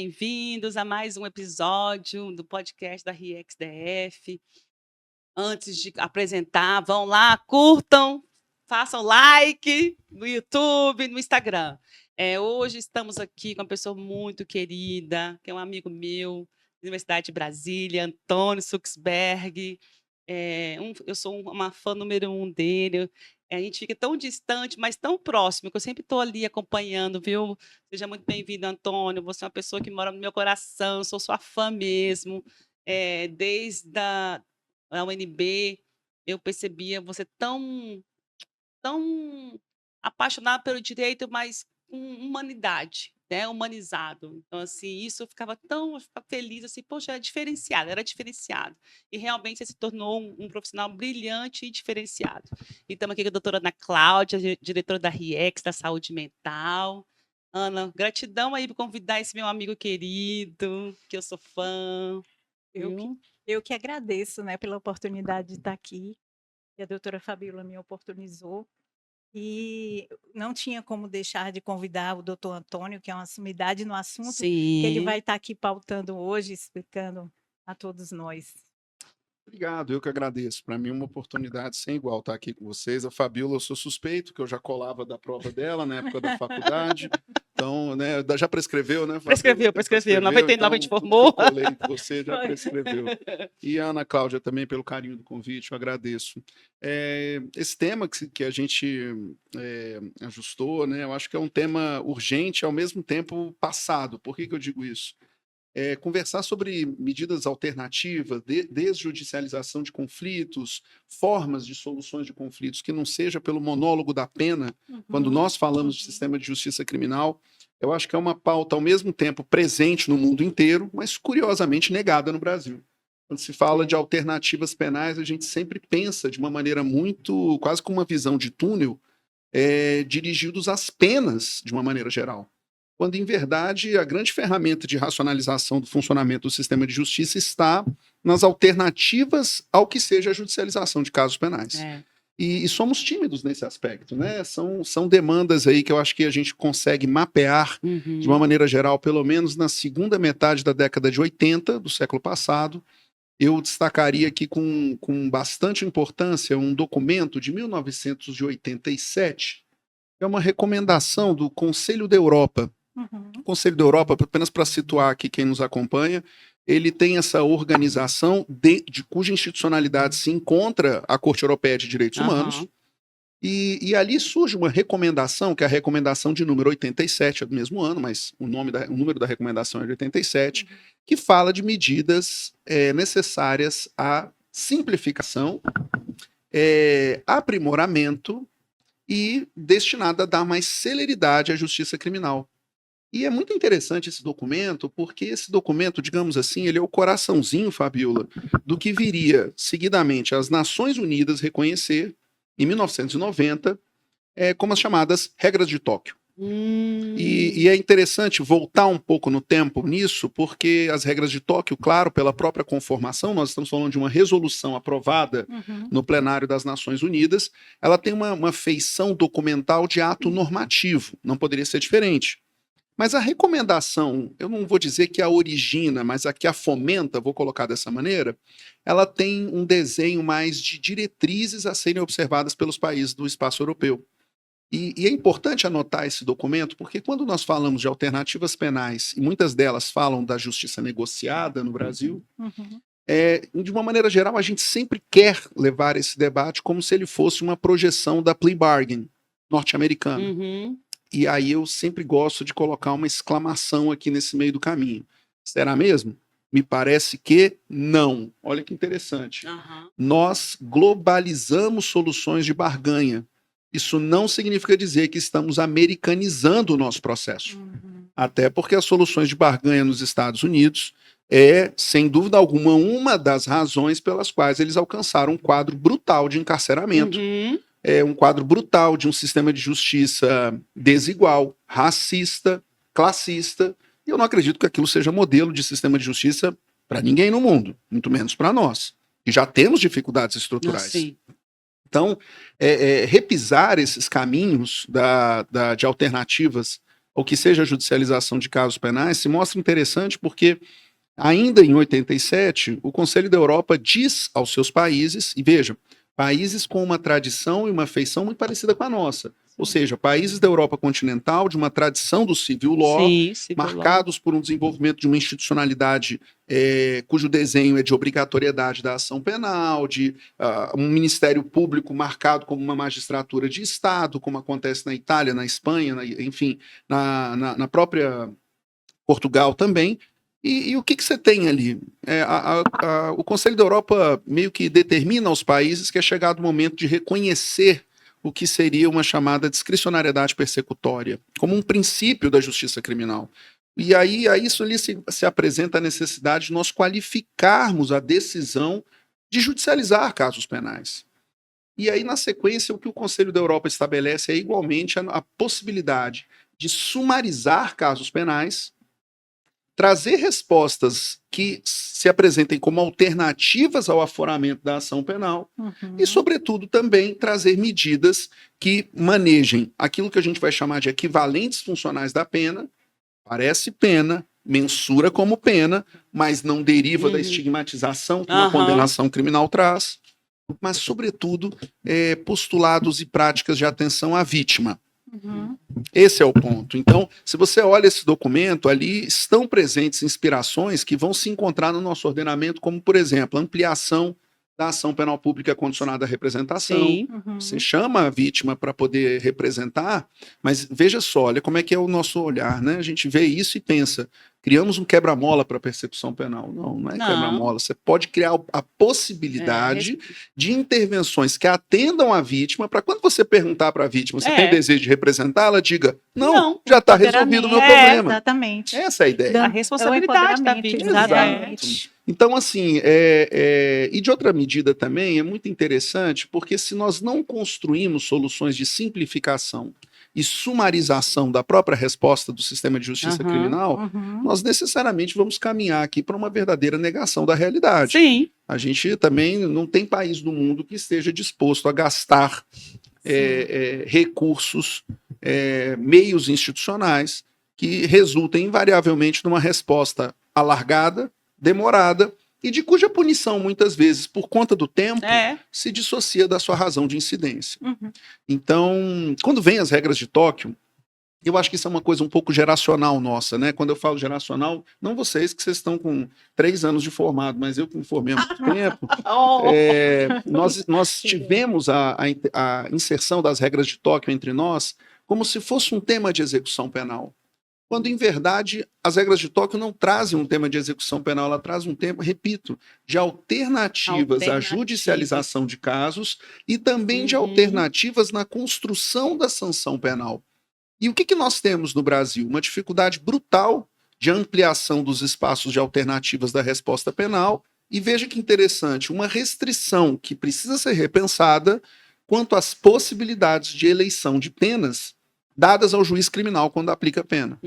Bem-vindos a mais um episódio do podcast da RIEX-DF. Antes de apresentar, vão lá, curtam, façam like no YouTube, no Instagram. Hoje estamos aqui com uma pessoa muito querida, que é um amigo meu, da Universidade de Brasília, Antônio Suxberg. Eu sou uma fã número 1 dele. A gente fica tão distante, mas tão próximo, que eu sempre estou ali acompanhando, viu? Seja muito bem-vindo, Antônio. Você é uma pessoa que mora no meu coração, eu sou sua fã mesmo. Desde a UNB, eu percebia você tão apaixonado pelo direito, mas com humanidade, né? Humanizado. Então, assim, isso eu ficava feliz, assim, poxa, era diferenciado. E realmente você se tornou um profissional brilhante e diferenciado. E estamos aqui com a doutora Ana Cláudia, diretora da RIEX, da Saúde Mental. Ana, gratidão aí por convidar esse meu amigo querido, que eu sou fã. Eu que Viu? eu que agradeço, né, pela oportunidade de estar aqui, que a doutora Fabíola me oportunizou, e não tinha como deixar de convidar o doutor Antônio, que é uma sumidade no assunto, que ele vai Sim. estar aqui pautando hoje, explicando a todos nós. Obrigado, eu que agradeço. Para mim é uma oportunidade sem igual estar aqui com vocês. A Fabíola, eu sou suspeito, que eu já colava da prova dela na época da faculdade. Então, né, já prescreveu, né, Fabíola? Prescreveu, Já prescreveu. prescreveu, 99 a gente então tudo que eu formou. colei de você já Foi. prescreveu. E a Ana Cláudia também pelo carinho do convite, eu agradeço. Esse tema que a gente ajustou, né, eu acho que é um tema urgente, ao mesmo tempo passado. Por que eu digo isso? Conversar sobre medidas alternativas, desjudicialização de conflitos, formas de soluções de conflitos, que não seja pelo monólogo da pena, quando Uhum, nós falamos de uhum. sistema de justiça criminal, eu acho que é uma pauta ao mesmo tempo presente no mundo inteiro, mas curiosamente negada no Brasil. Quando se fala de É. alternativas penais, a gente sempre pensa de uma maneira muito, quase com uma visão de túnel, dirigidos às penas de uma maneira geral, quando em verdade a grande ferramenta de racionalização do funcionamento do sistema de justiça está nas alternativas ao que seja a judicialização de casos penais. É. E somos tímidos nesse aspecto, né? São demandas aí que eu acho que a gente consegue mapear de uma Uhum. maneira geral, pelo menos na segunda metade da década de 80 do século passado. Eu destacaria aqui com bastante importância um documento de 1987, que é uma recomendação do Conselho da Europa. O Uhum. Conselho da Europa, apenas para situar aqui quem nos acompanha, ele tem essa organização de cuja institucionalidade se encontra a Corte Europeia de Direitos Humanos, Aham. e ali surge uma recomendação, que é a recomendação de número 87, é do mesmo ano, mas o número da recomendação é de 87, Uhum. que fala de medidas necessárias à simplificação, aprimoramento e destinada a dar mais celeridade à justiça criminal. E é muito interessante esse documento, porque esse documento, digamos assim, ele é o coraçãozinho, Fabiola, do que viria seguidamente as Nações Unidas reconhecer, em 1990, como as chamadas regras de Tóquio. E é interessante voltar um pouco no tempo nisso, porque as regras de Tóquio, claro, pela própria conformação, nós estamos falando de uma resolução aprovada Uhum. no plenário das Nações Unidas, ela tem uma feição documental de ato normativo, não poderia ser diferente. Mas a recomendação, eu não vou dizer que a origina, mas a que a fomenta, vou colocar dessa maneira, ela tem um desenho mais de diretrizes a serem observadas pelos países do espaço europeu. E é importante anotar esse documento, porque quando nós falamos de alternativas penais, e muitas delas falam da justiça negociada no Brasil, Uhum. de uma maneira geral, a gente sempre quer levar esse debate como se ele fosse uma projeção da plea bargain norte-americana. Uhum. E aí eu sempre gosto de colocar uma exclamação aqui nesse meio do caminho. Será mesmo? Me parece que não. Olha que interessante. Aham. Nós globalizamos soluções de barganha. Isso não significa dizer que estamos americanizando o nosso processo. Uhum. Até porque as soluções de barganha nos Estados Unidos sem dúvida alguma, uma das razões pelas quais eles alcançaram um quadro brutal de encarceramento, Uhum. um quadro brutal de um sistema de justiça desigual, racista, classista, e eu não acredito que aquilo seja modelo de sistema de justiça para ninguém no mundo, muito menos para nós, que já temos dificuldades estruturais. Assim. Então, repisar esses caminhos de alternativas ou que seja a judicialização de casos penais, se mostra interessante porque ainda em 87, o Conselho da Europa diz aos seus países, e veja, países com uma tradição e uma feição muito parecida com a nossa, ou seja, países da Europa continental de uma tradição do civil law, Sim, civil law. marcados por um desenvolvimento de uma institucionalidade cujo desenho é de obrigatoriedade da ação penal, de um ministério público marcado como uma magistratura de Estado, como acontece na Itália, na Espanha, enfim, na própria Portugal também. E o que você tem ali? O Conselho da Europa meio que determina aos países que é chegado o momento de reconhecer o que seria uma chamada discricionariedade persecutória, como um princípio da justiça criminal. E aí a isso ali se apresenta a necessidade de nós qualificarmos a decisão de judicializar casos penais. E aí, na sequência, o que o Conselho da Europa estabelece é igualmente a possibilidade de sumarizar casos penais, trazer respostas que se apresentem como alternativas ao aforamento da ação penal e, sobretudo, também trazer medidas que manejem aquilo que a gente vai chamar de equivalentes funcionais da pena, parece pena, mensura como pena, mas não deriva da estigmatização que uma condenação criminal traz, mas, sobretudo, postulados e práticas de atenção à vítima. Esse é o ponto. Então, se você olha esse documento, ali estão presentes inspirações que vão se encontrar no nosso ordenamento, como, por exemplo, ampliação da ação penal pública condicionada à representação. Sim. Você chama a vítima para poder representar, mas veja só, olha como é que é o nosso olhar, né? A gente vê isso e pensa, criamos um quebra-mola para persecução penal. Não é quebra-mola. Você pode criar a possibilidade de intervenções que atendam a vítima, para quando você perguntar para a vítima, você tem desejo de representar, ela diga, não já está resolvido o meu problema. Exatamente. Essa é a ideia. A responsabilidade da vítima. Exatamente. Então, assim, e de outra medida também, é muito interessante, porque se nós não construímos soluções de simplificação e sumarização da própria resposta do sistema de justiça criminal, nós necessariamente vamos caminhar aqui para uma verdadeira negação da realidade. Sim. A gente também não tem país do mundo que esteja disposto a gastar recursos, meios institucionais que resultem invariavelmente numa resposta alargada, demorada e de cuja punição, muitas vezes, por conta do tempo, se dissocia da sua razão de incidência. Então, quando vem as regras de Tóquio, eu acho que isso é uma coisa um pouco geracional nossa, né? Quando eu falo geracional, não vocês, que vocês estão com 3 anos de formado, mas eu que me formei há muito tempo, nós tivemos a inserção das regras de Tóquio entre nós como se fosse um tema de execução penal. Quando, em verdade, as regras de Tóquio não trazem um tema de execução penal, ela traz um tema, repito, de alternativas à judicialização de casos e também de alternativas na construção da sanção penal. E o que nós temos no Brasil? Uma dificuldade brutal de ampliação dos espaços de alternativas da resposta penal e veja que interessante, uma restrição que precisa ser repensada quanto às possibilidades de eleição de penas dadas ao juiz criminal quando aplica a pena.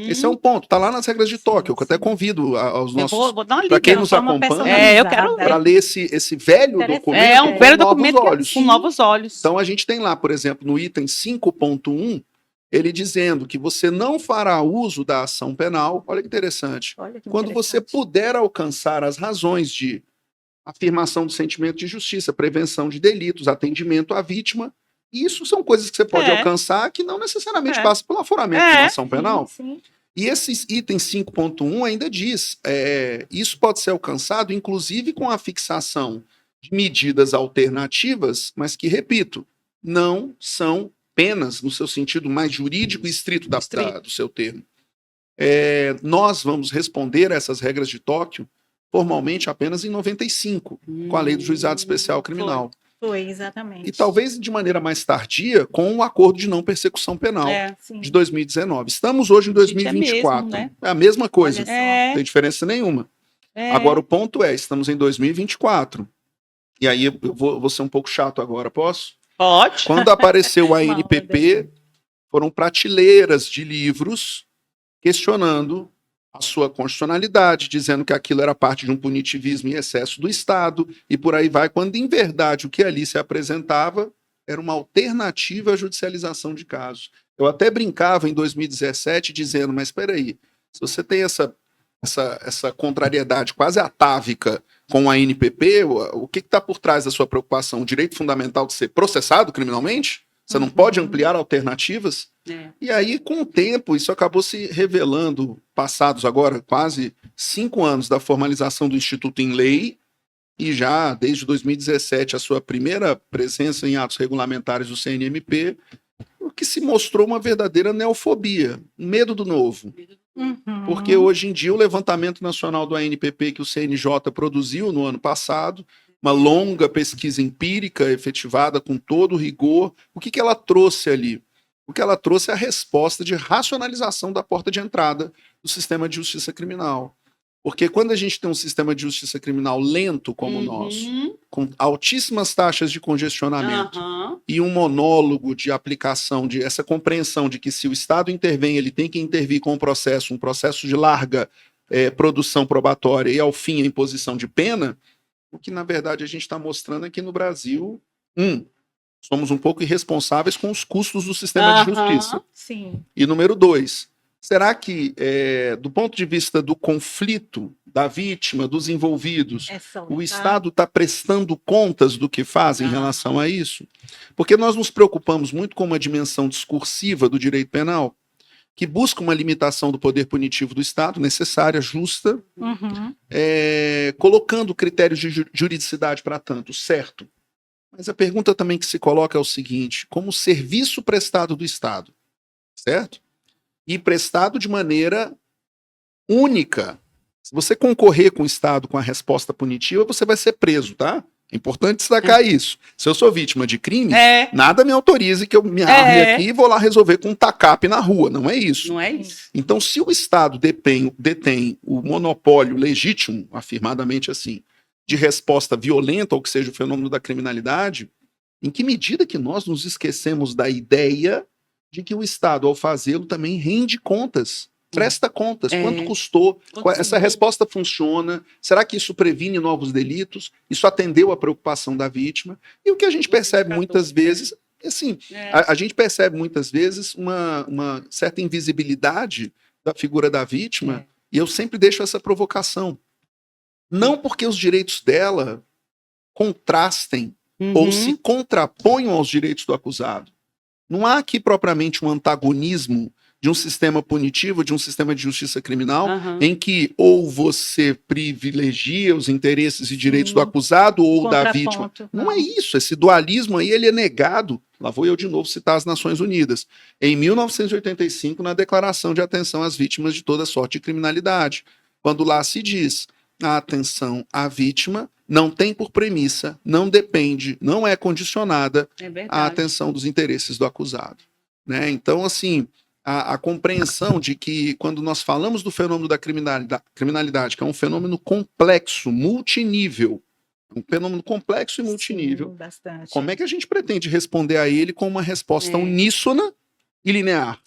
Esse é um ponto, está lá nas regras de Tóquio, que eu até convido aos nossos, para quem nos acompanha, eu quero para ler esse velho documento um velho documento com novos olhos. Então a gente tem lá, por exemplo, no item 5.1, ele dizendo que você não fará uso da ação penal, olha que interessante, quando você puder alcançar as razões de afirmação do sentimento de justiça, prevenção de delitos, atendimento à vítima. Isso são coisas que você pode alcançar que não necessariamente passa pelo aforamento de uma ação penal. Sim. E esse item 5.1 ainda diz, isso pode ser alcançado inclusive com a fixação de medidas alternativas, mas que, repito, não são penas no seu sentido mais jurídico e estrito do seu termo. Nós vamos responder a essas regras de Tóquio formalmente apenas em 95, com a Lei do Juizado Especial Criminal. Foi, exatamente. E talvez de maneira mais tardia com o Acordo de Não Persecução Penal de 2019. Estamos hoje em 2024. Mesmo, né? É a mesma coisa, não tem diferença nenhuma. Agora o ponto estamos em 2024. E aí eu vou ser um pouco chato agora, posso? Pode. Quando apareceu a ANPP, foram prateleiras de livros questionando a sua constitucionalidade, dizendo que aquilo era parte de um punitivismo e excesso do Estado, e por aí vai, quando em verdade o que ali se apresentava era uma alternativa à judicialização de casos. Eu até brincava em 2017 dizendo, mas espera aí, se você tem essa contrariedade quase atávica com a NPP, o que está por trás da sua preocupação? O direito fundamental de ser processado criminalmente? Você não pode ampliar alternativas? E aí, com o tempo, isso acabou se revelando, passados agora quase 5 anos da formalização do Instituto em lei, e já desde 2017 a sua primeira presença em atos regulamentares do CNMP, o que se mostrou uma verdadeira neofobia, medo do novo. Porque hoje em dia o levantamento nacional do ANPP que o CNJ produziu no ano passado, uma longa pesquisa empírica efetivada com todo o rigor, o que ela trouxe ali? O que ela trouxe é a resposta de racionalização da porta de entrada do sistema de justiça criminal. Porque quando a gente tem um sistema de justiça criminal lento como o nosso, com altíssimas taxas de congestionamento e um monólogo de aplicação, de essa compreensão de que se o Estado intervém, ele tem que intervir com um processo de larga produção probatória e, ao fim, a imposição de pena, o que, na verdade, a gente está mostrando aqui no Brasil, somos um pouco irresponsáveis com os custos do sistema de justiça. Sim. E número 2, será que, do ponto de vista do conflito, da vítima, dos envolvidos, o Estado está prestando contas do que faz em relação a isso? Porque nós nos preocupamos muito com uma dimensão discursiva do direito penal, que busca uma limitação do poder punitivo do Estado, necessária, justa, colocando critérios de juridicidade para tanto, certo. Mas a pergunta também que se coloca é o seguinte: como serviço prestado do Estado, certo? E prestado de maneira única. Se você concorrer com o Estado com a resposta punitiva, você vai ser preso, tá? É importante destacar isso. Se eu sou vítima de crime, nada me autorize que eu me arme aqui e vou lá resolver com um tacape na rua. Não é isso. Não é isso. Então, se o Estado detém o monopólio legítimo, afirmadamente assim, de resposta violenta ao que seja o fenômeno da criminalidade, em que medida que nós nos esquecemos da ideia de que o Estado, ao fazê-lo, também rende contas, presta contas, quanto custou, essa resposta funciona, será que isso previne novos delitos, isso atendeu à preocupação da vítima, e o que a gente percebe muitas vezes, assim, a gente percebe muitas vezes uma certa invisibilidade da figura da vítima, e eu sempre deixo essa provocação, não porque os direitos dela contrastem ou se contraponham aos direitos do acusado. Não há aqui propriamente um antagonismo de um sistema punitivo, de um sistema de justiça criminal, em que ou você privilegia os interesses e direitos do acusado ou da vítima. Não é isso. Esse dualismo aí ele é negado. Lá vou eu de novo citar as Nações Unidas. Em 1985, na Declaração de Atenção às Vítimas de Toda Sorte de Criminalidade, quando lá se diz a atenção à vítima não tem por premissa, não depende, não é condicionada à atenção dos interesses do acusado. Né? Então, assim, a compreensão de que quando nós falamos do fenômeno da criminalidade, que é um fenômeno complexo, multinível, um fenômeno complexo e multinível, bastante. Como é que a gente pretende responder a ele com uma resposta uníssona e linear?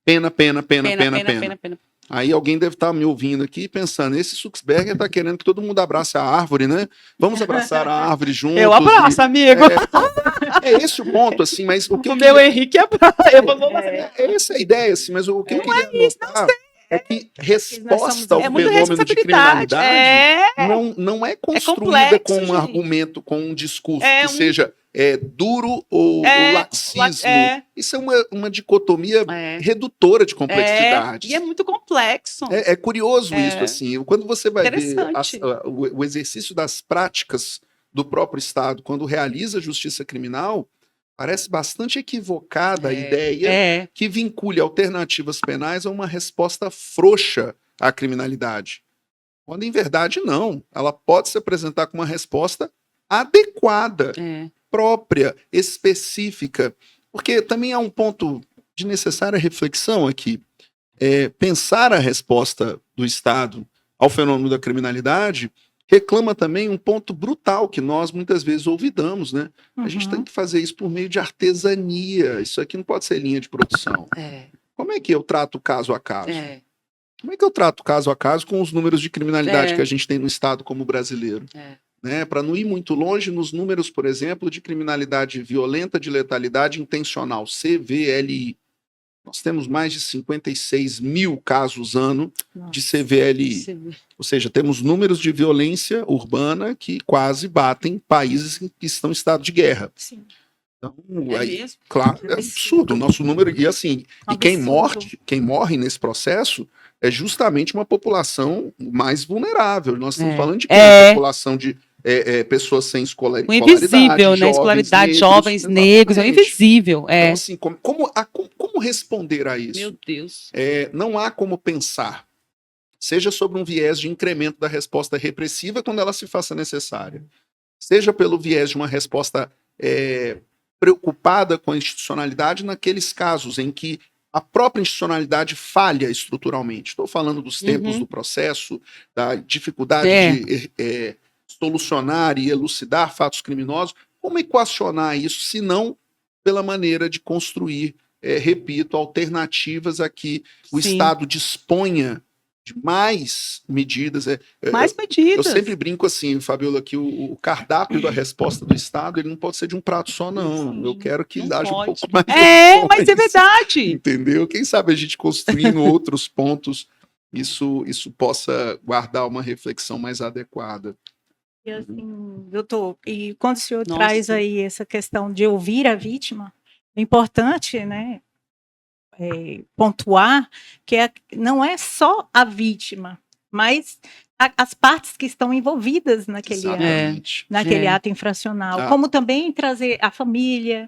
Pena, pena, pena, pena, pena. Aí alguém deve estar me ouvindo aqui pensando, esse Suxberger está querendo que todo mundo abrace a árvore, né? Vamos abraçar a árvore juntos. Eu abraço, amigo. É esse o ponto, assim, mas o que o meu Henrique abraça. Essa é a ideia, assim, mas o que eu queria notar é que resposta ao fenômeno de criminalidade não é construída com um argumento, com um discurso que seja duro ou laxismo. Isso é uma dicotomia redutora de complexidade. E é muito complexo. É curioso isso, assim. Quando você vai ver o exercício das práticas do próprio Estado, quando realiza justiça criminal, parece bastante equivocada a ideia que vincule alternativas penais a uma resposta frouxa à criminalidade. Quando, em verdade, não. Ela pode se apresentar com uma resposta adequada, própria, específica. Porque também há um ponto de necessária reflexão aqui. Pensar a resposta do Estado ao fenômeno da criminalidade reclama também um ponto brutal que nós muitas vezes olvidamos, né? A gente tem que fazer isso por meio de artesania. Isso aqui não pode ser linha de produção. Como é que eu trato caso a caso? Como é que eu trato caso a caso com os números de criminalidade que a gente tem no Estado como brasileiro? Né? Para não ir muito longe nos números, por exemplo, de criminalidade violenta de letalidade intencional, CVLI. Nós temos mais de 56 mil casos ano de Nossa. CVLI. Ou seja, temos números de violência urbana que quase batem países que estão em estado de guerra. Sim. Então, É aí, mesmo? claro, é absurdo o nosso número. E assim, e Absurdo. quem morre nesse processo é justamente uma população mais vulnerável. Nós estamos É. falando de quem? É. População de pessoas sem O escolaridade, invisível, né? jovens Escolaridade, negros, jovens negros, é o exatamente. invisível. É. Então, assim, como responder a isso? Meu Deus. Não há como pensar, seja sobre um viés de incremento da resposta repressiva quando ela se faça necessária, seja pelo viés de uma resposta preocupada com a institucionalidade naqueles casos em que a própria institucionalidade falha estruturalmente. Estou falando dos tempos do processo, da dificuldade de solucionar e elucidar fatos criminosos. Como equacionar isso, se não pela maneira de construir, repito, alternativas a que o Sim. Estado disponha de mais medidas. Mais Eu medidas. sempre brinco assim, Fabiola, que o cardápio da resposta do Estado ele não pode ser de um prato só, não. Sim, Eu quero que não haja um pode. pouco mais de Mas é opções, verdade. entendeu? Quem sabe a gente construindo outros pontos, isso possa guardar uma reflexão mais adequada. E assim, doutor, e quando o senhor Nossa. traz aí essa questão de ouvir a vítima, é importante, né, pontuar que não é só a vítima, mas as partes que estão envolvidas naquele ato, Exatamente. ato infracional, Ah. como também trazer a família,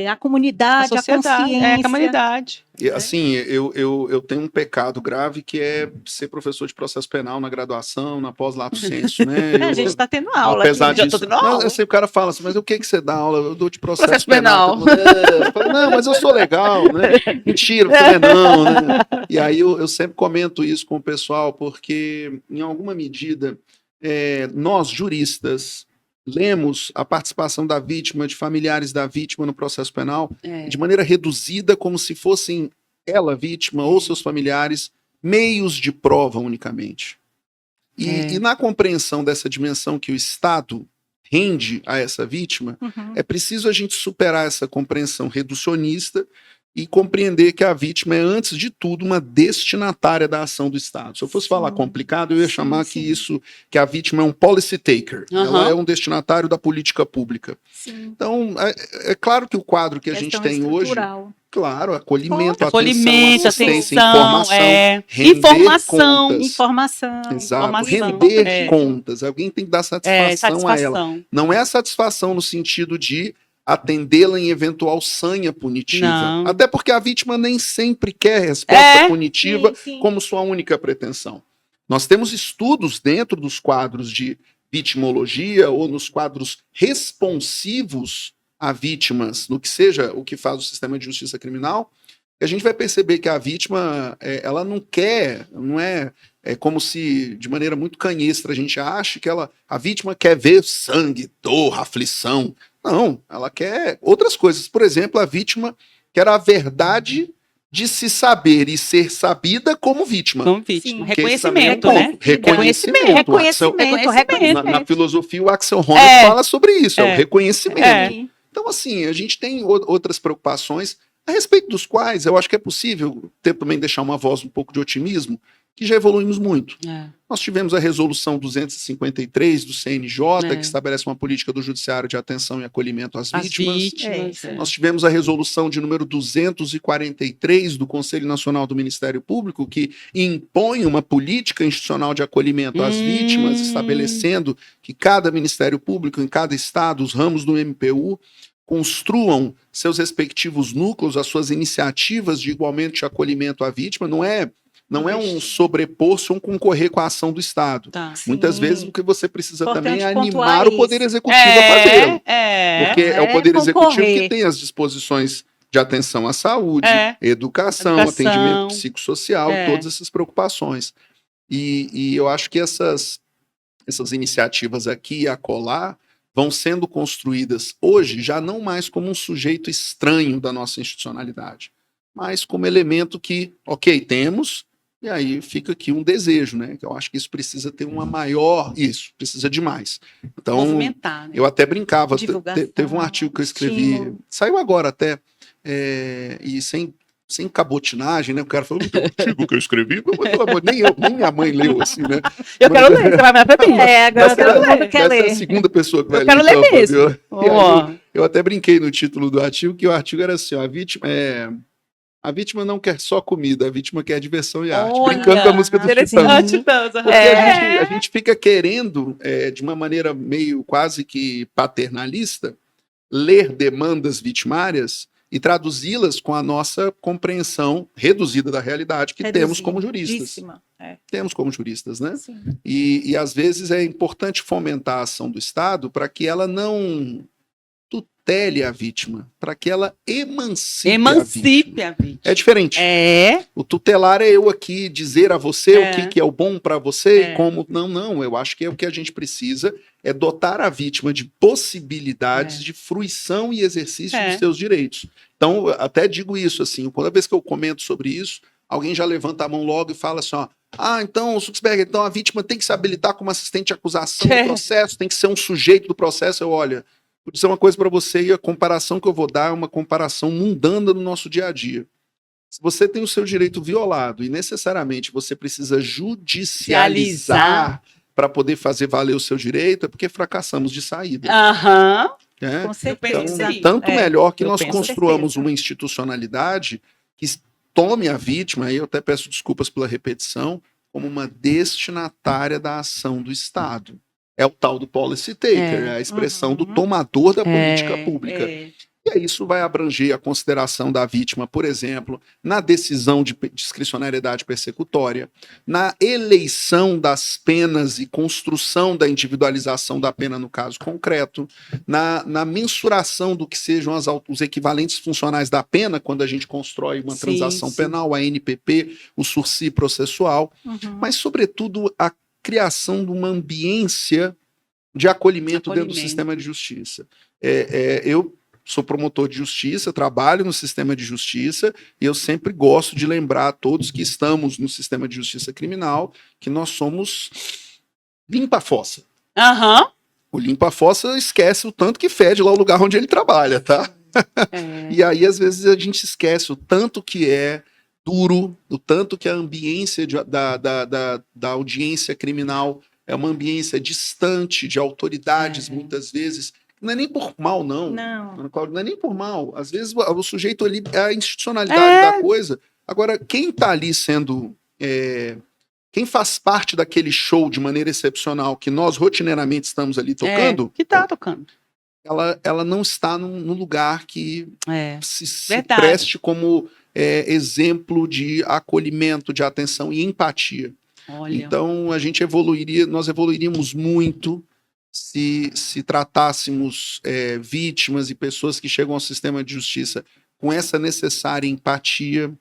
a comunidade, a sociedade, consciência. a comunidade. E, assim, eu tenho um pecado grave que é ser professor de processo penal na graduação, na pós-lato sensu, né? A gente está tendo aula Apesar aqui, né? disso, Já tô tendo aula. eu sei, o cara fala assim, mas o que você dá aula? Eu dou de processo, Processo penal. Todo mundo, eu falo, não, mas eu sou legal, né? Mentira, você não, né? E aí eu sempre comento isso com o pessoal, porque, em alguma medida, nós, juristas, lemos a participação da vítima, de familiares da vítima no processo penal, de maneira reduzida, como se fossem ela, vítima, ou seus familiares, meios de prova unicamente. E na compreensão dessa dimensão que o Estado rende a essa vítima, é preciso a gente superar essa compreensão reducionista e compreender que a vítima é, antes de tudo, uma destinatária da ação do Estado. Se eu fosse falar complicado, eu ia chamar que a vítima é um policy taker. Ela é um destinatário da política pública. Sim. Então, é claro que o quadro que a gente tem hoje, claro, acolhimento, assistência, informação. Exato, render contas. Alguém tem que dar satisfação a ela. Não é a satisfação no sentido de atendê-la em eventual sanha punitiva. Não. Até porque a vítima nem sempre quer resposta punitiva como sua única pretensão. Nós temos estudos dentro dos quadros de vitimologia ou nos quadros responsivos a vítimas, no que seja o que faz o sistema de justiça criminal, a gente vai perceber que a vítima, ela não quer, não é como se, de maneira muito canhestra, a gente acha que a vítima quer ver sangue, dor, aflição. Não, ela quer outras coisas. Por exemplo, a vítima quer a verdade de se saber e ser sabida como vítima. Como vítima. Porque Reconhecimento, também né? Reconhecimento. Na filosofia, o Axel Honneth fala sobre isso, é o reconhecimento. Então, assim, a gente tem outras preocupações a respeito dos quais eu acho que é possível também deixar uma voz um pouco de otimismo, que já evoluímos muito. Nós tivemos a resolução 253 do CNJ, que estabelece uma política do judiciário de atenção e acolhimento às vítimas. Nós tivemos a resolução de número 243 do Conselho Nacional do Ministério Público, que impõe uma política institucional de acolhimento às vítimas, estabelecendo que cada Ministério Público, em cada estado, os ramos do MPU, construam seus respectivos núcleos, as suas iniciativas de igualmente acolhimento à vítima. Não é um sobrepor-se ou um concorrer com a ação do Estado. Muitas vezes o que você precisa também é animar o Poder Executivo a fazê-lo. Porque é o Poder Executivo que tem as disposições de atenção à saúde, educação, atendimento psicossocial, todas essas preocupações. E eu acho que essas iniciativas aqui e acolá vão sendo construídas hoje já não mais como um sujeito estranho da nossa institucionalidade, mas como elemento que, ok, temos, e aí fica aqui um desejo, né? Eu acho que isso precisa ter uma maior... Isso, precisa de mais. Então, movimentar, né? Eu até brincava, teve um artigo que eu escrevi, saiu agora até, e sem sem cabotinagem, né? O cara falou, o artigo que eu escrevi, mas, pelo amor, nem minha mãe leu assim, né? Eu quero ler, você vai mais pra mim. Agora Essa todo é- mundo quer Essa é a ler. segunda pessoa que vai Eu quero ler, ler então, mesmo. Fabiola. E aí, Ó, eu até brinquei no título do artigo, que o artigo era assim, ó, a vítima não quer só comida, a vítima quer diversão e arte. Olha, Brincando com a música dos Titãs. interessante, Titãs. Porque a gente fica querendo, de uma maneira meio quase que paternalista, ler demandas vitimárias e traduzi-las com a nossa compreensão reduzida da realidade que temos como juristas. Reduzidíssima. Temos como juristas, né? Sim. E às vezes é importante fomentar a ação do Estado para que ela não tutele a vítima, para que ela emancipe a vítima. A vítima. É diferente. O tutelar é eu aqui dizer a você o que é o bom para você, como. Não, eu acho que é o que a gente precisa é dotar a vítima de possibilidades de fruição e exercício dos seus direitos. Então, eu até digo isso assim, toda vez que eu comento sobre isso, alguém já levanta a mão logo e fala assim, ó, então, Suxberger, então a vítima tem que se habilitar como assistente de acusação do processo, tem que ser um sujeito do processo. Olha, vou dizer uma coisa para você e a comparação que eu vou dar é uma comparação mundana no nosso dia a dia. Se você tem o seu direito violado e necessariamente você precisa judicializar para poder fazer valer o seu direito, é porque fracassamos de saída. Com certeza. Então, tanto melhor que nós penso. construamos uma institucionalidade que tome a vítima, aí eu até peço desculpas pela repetição, como uma destinatária da ação do Estado. É o tal do policy taker, é a expressão do tomador da política pública. E aí isso vai abranger a consideração da vítima, por exemplo, na decisão de discricionariedade persecutória, na eleição das penas e construção da individualização da pena no caso concreto, na mensuração do que sejam os equivalentes funcionais da pena quando a gente constrói uma transação penal, a NPP, o sursi processual, mas, sobretudo, a criação de uma ambiência de acolhimento dentro do sistema de justiça. Eu sou promotor de justiça, trabalho no sistema de justiça e eu sempre gosto de lembrar a todos que estamos no sistema de justiça criminal que nós somos limpa-fossa. O limpa-fossa esquece o tanto que fede lá o lugar onde ele trabalha, tá? E aí, às vezes, a gente esquece o tanto que é duro, o tanto que a ambiência da audiência criminal é uma ambiência distante de autoridades, muitas vezes. Não é nem por mal, não. Não é nem por mal. Às vezes o sujeito ali é a institucionalidade da coisa. Agora, quem está ali sendo... quem faz parte daquele show de maneira excepcional que nós rotineiramente estamos ali tocando... que está tocando. Ela não está num lugar que se preste como exemplo de acolhimento, de atenção e empatia. Então, nós evoluiríamos muito se tratássemos vítimas e pessoas que chegam ao sistema de justiça com essa necessária empatia,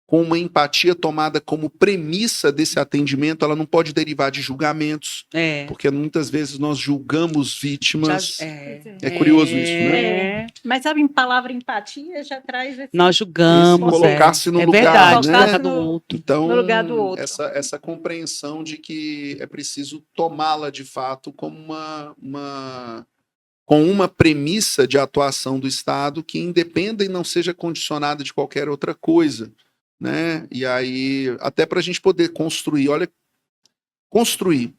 com uma empatia tomada como premissa desse atendimento, ela não pode derivar de julgamentos, porque muitas vezes nós julgamos vítimas. É curioso isso, né? Mas sabe, em palavra empatia já traz... Nós julgamos. Colocar-se no lugar, verdade, né? do outro. Então, no lugar do outro. Essa compreensão de que é preciso tomá-la de fato como com uma premissa de atuação do Estado que independa e não seja condicionada de qualquer outra coisa. Né? E aí, até para a gente poder construir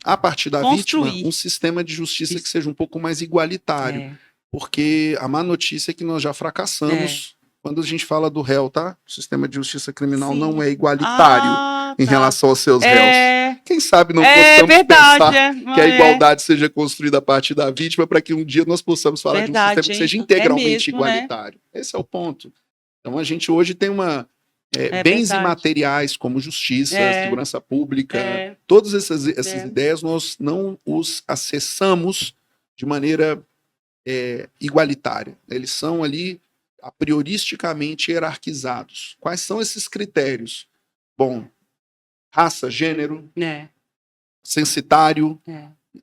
a partir da vítima um sistema de justiça que seja um pouco mais igualitário, porque a má notícia é que nós já fracassamos quando a gente fala do réu, tá? O sistema de justiça criminal não é igualitário em relação aos seus réus. Quem sabe não possamos pensar que a igualdade seja construída a partir da vítima para que um dia nós possamos falar de um sistema que seja integralmente igualitário. Esse é o ponto. Então a gente hoje tem bens imateriais como justiça, segurança pública, todas essas ideias nós não os acessamos de maneira igualitária. Eles são ali a prioristicamente hierarquizados. Quais são esses critérios? Bom, raça, gênero, censitário,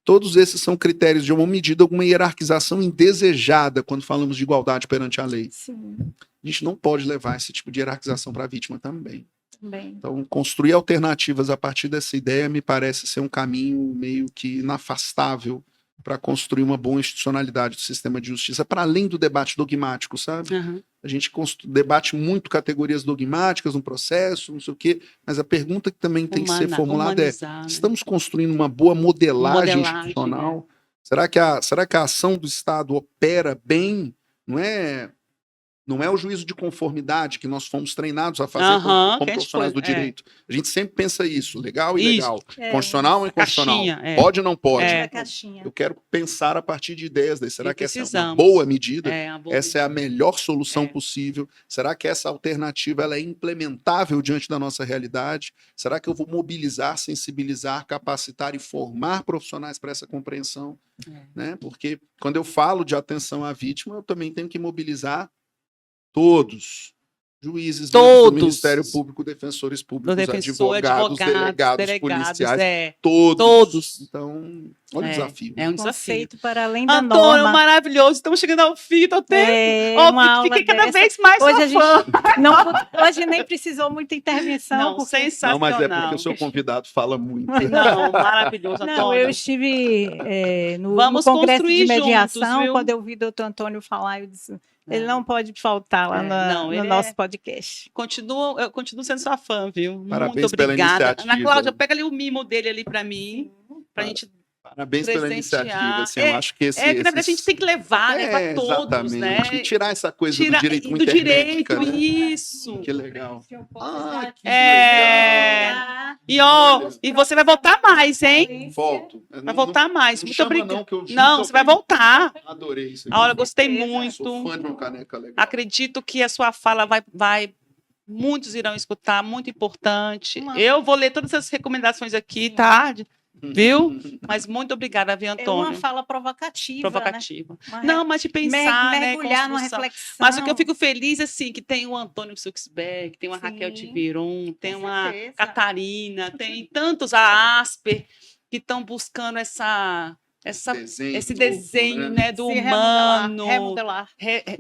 todos esses são critérios de uma medida, alguma hierarquização indesejada quando falamos de igualdade perante a lei. Sim. A gente não pode levar esse tipo de hierarquização para a vítima também. Então, construir alternativas a partir dessa ideia me parece ser um caminho meio que inafastável para construir uma boa institucionalidade do sistema de justiça, para além do debate dogmático, sabe? Aham. A gente debate muito categorias dogmáticas no processo, não sei o quê, mas a pergunta que também tem que ser formulada é: Humanizar, né? estamos construindo uma boa modelagem Modelagem, institucional? Será que a ação do Estado opera bem? Não é o juízo de conformidade que nós fomos treinados a fazer Aham, como que a gente profissionais do foi, é. direito. A gente sempre pensa isso, legal e Isso. ilegal, constitucional ou a inconstitucional, caixinha, é. pode ou não pode. É. Da caixinha. Eu quero pensar a partir de ideias daí. Será E que essa é uma precisamos. boa medida? Uma boa Essa é a melhor solução É. possível? Será que essa alternativa ela é implementável diante da nossa realidade? Será que eu vou mobilizar, sensibilizar, capacitar e formar profissionais para essa compreensão? Né? Porque quando eu falo de atenção à vítima, eu também tenho que mobilizar todos. Juízes do Ministério Público, defensores públicos, advogados, delegados, policiais, todos. Então, olha o desafio. É um desafio. Conceito para além da Antônio, norma. maravilhoso. Estamos chegando ao fim do tempo. Fiquei cada dessa. vez mais Hoje sua fã. hoje nem precisou muita intervenção. Não, porque... sensacional. Não, mas é porque o seu convidado fala muito. Não, maravilhoso, Antônio. Não, eu estive no Vamos Congresso construir de Mediação, juntos, viu? quando eu vi o doutor Antônio falar, eu disse, ele não pode faltar lá no nosso podcast. Eu continuo sendo sua fã, viu? Parabéns Muito obrigada. pela iniciativa. Ana Cláudia, pega ali o mimo dele ali para mim, pra gente Parabéns pela iniciativa. Assim, eu acho que que na verdade a gente tem que levar, né, para todos, exatamente. né? E tirar essa coisa do direito muito hermética, né? Isso. Que legal. E você vai voltar mais, hein? Volto. Vai voltar mais. Muito obrigada. Não, você vai voltar. Adorei isso aqui. A hora gostei muito. Sou fã de uma caneca legal. Acredito que a sua fala vai muitos irão escutar, muito importante. Eu vou ler todas as recomendações aqui, tá? Viu? Mas muito obrigada, viu, Antônio? É uma fala provocativa. Né? Não, mas de pensar, mergulhar numa construção. reflexão. Mas o que eu fico feliz, assim, que tem o Antônio Suxberg, tem uma Raquel Tiveron, tem uma Catarina, tem tantos, a Asper, que estão buscando esse desenho, né, do humano, remodelar.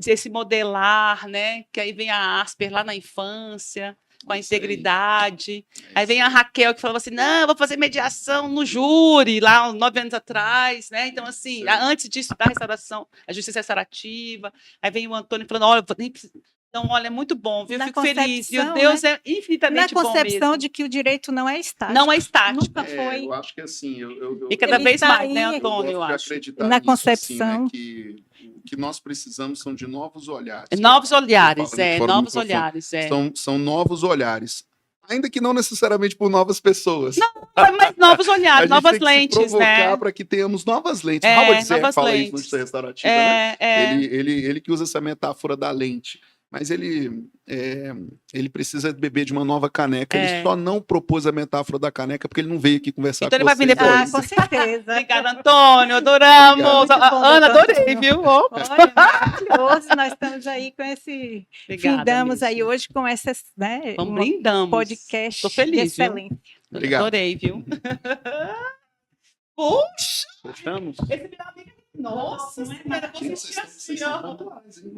Esse modelar, né, que aí vem a Asper lá na infância, com a integridade. Aí vem a Raquel que falava assim, não, eu vou fazer mediação no júri, lá 9 anos atrás, né? Então, assim, antes disso, da restauração, a justiça restaurativa. Aí vem o Antônio falando, olha, então, olha, é muito bom, viu? Eu fico feliz. E o Deus, né, é infinitamente bom mesmo. Na concepção de que o direito não é estático. Não é estático. Nunca foi. Eu acho que assim... E cada vez mais, né, Antônio, eu acho. Na concepção. Assim, né, que nós precisamos são de novos olhares. Novos olhares, novos olhares. São novos olhares. Ainda que não necessariamente por novas pessoas. Não, mas novos olhares, novas lentes, se provocar, né? para que tenhamos novas lentes. Howard Zerr fala isso no Justiça Restaurativa, né? Ele que usa essa metáfora da lente. Mas ele precisa beber de uma nova caneca. Ele só não propôs a metáfora da caneca porque ele não veio aqui conversar então com ele vai vir depois. Com certeza. Obrigada, Antônio. Adoramos. Ana, adorei, viu? Olha, maravilhoso. Nós estamos aí com esse... Brindamos aí hoje com essas, né? Brindamos. Podcast. Tô feliz, excelente. Obrigado. Adorei, viu? Puxa! Fechamos? Esse meu amigo... Nossa, Vocês estão pontuais, hein?